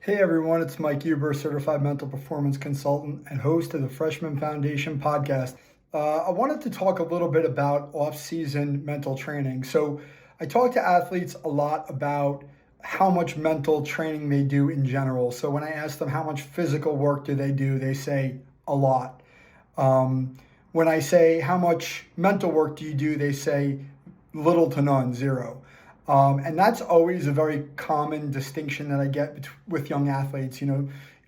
Hey everyone, it's Mike Huber, Certified Mental Performance Consultant and host of the Freshman Foundation podcast. I wanted to talk a little bit about off-season mental training. So I talk to athletes a lot about how much mental training they do in general. So when I ask them how much physical work do, they say a lot. When I say how much mental work do you do, they say little to none, zero. And that's always a very common distinction that I get with young athletes,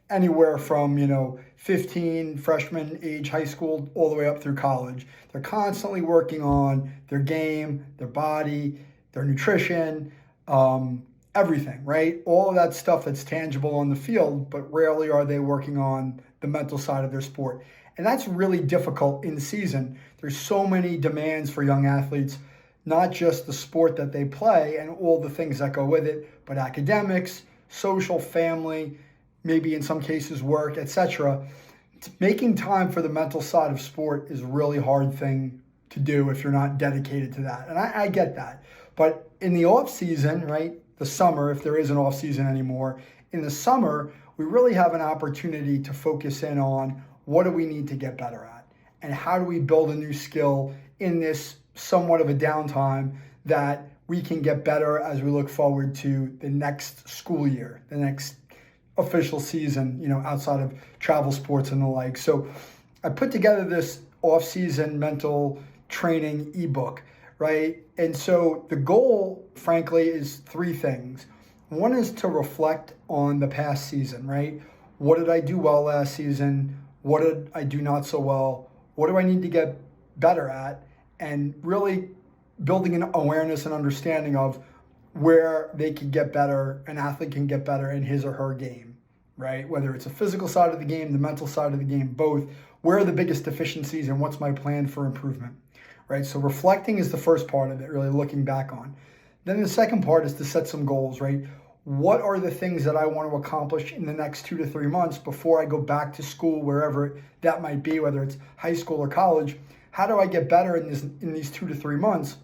anywhere from, 15, freshman age, high school, all the way up through college. They're constantly working on their game, their body, their nutrition, everything, right? All of that stuff that's tangible on the field, but rarely are they working on the mental side of their sport. And that's really difficult in season. There's so many demands for young athletes, not just the sport that they play and all the things that go with it, but academics, social, family, maybe in some cases work, etc. Making time for the mental side of sport is a really hard thing to do if you're not dedicated to that. And I get that. But in the off season, right, the summer, if there is an off season anymore, in the summer, we really have an opportunity to focus in on what do we need to get better at and how do we build a new skill in this somewhat of a downtime that we can get better as we look forward to the next school year, the next official season, outside of travel sports and the like. So I put together this off-season mental training ebook, right? And so the goal, frankly, is three things. One is to reflect on the past season, right? What did I do well last season? What did I do not so well? What do I need to get better at? And really building an awareness and understanding of where they can get better, an athlete can get better in his or her game, right? Whether it's a physical side of the game, the mental side of the game, both. Where are the biggest deficiencies and what's my plan for improvement, right? So reflecting is the first part of it, really looking back on. Then the second part is to set some goals, right? What are the things that I want to accomplish in the next 2 to 3 months before I go back to school, wherever that might be, whether it's high school or college? How do I get better in these 2 to 3 months?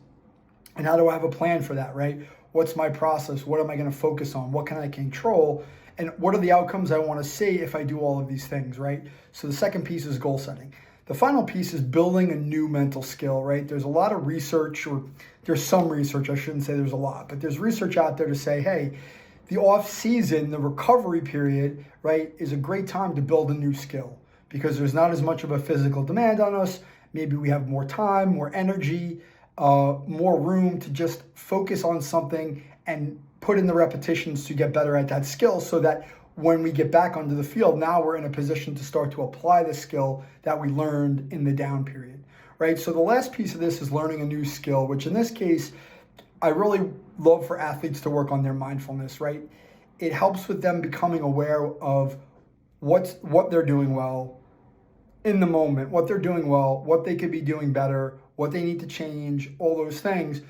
And how do I have a plan for that, right? What's my process? What am I going to focus on? What can I control? And what are the outcomes I want to see if I do all of these things, right? So the second piece is goal setting. The final piece is building a new mental skill, right? There's a lot of research, or there's some research, I shouldn't say there's a lot, but there's research out there to say, hey, the off season, the recovery period, right, is a great time to build a new skill because there's not as much of a physical demand on us. Maybe we have more time, more energy, more room to just focus on something and put in the repetitions to get better at that skill so that when we get back onto the field, now we're in a position to start to apply the skill that we learned in the down period, right? So the last piece of this is learning a new skill, which in this case, I really love for athletes to work on their mindfulness, right? It helps with them becoming aware of what they're doing well in the moment, what they're doing well, what they could be doing better, what they need to change, all those things.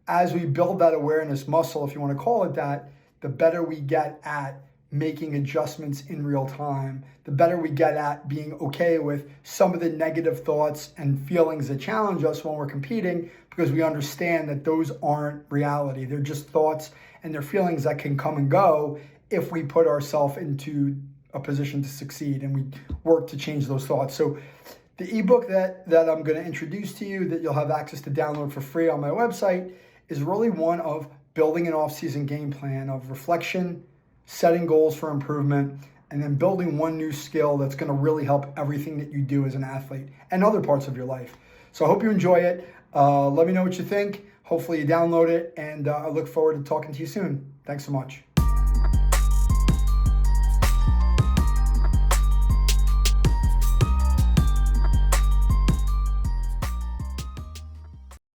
As we build that awareness muscle, if you want to call it that, the better we get at making adjustments in real time, the better we get at being okay with some of the negative thoughts and feelings that challenge us when we're competing, because we understand that those aren't reality. They're just thoughts and they're feelings that can come and go if we put ourselves into a position to succeed and we work to change those thoughts. So the ebook that I'm going to introduce to you, that you'll have access to download for free on my website, is really one of building an off-season game plan of reflection, setting goals for improvement, and then building one new skill that's going to really help everything that you do as an athlete and other parts of your life. So I hope you enjoy it. Let me know what you think. Hopefully you download it, and I look forward to talking to you soon. Thanks so much.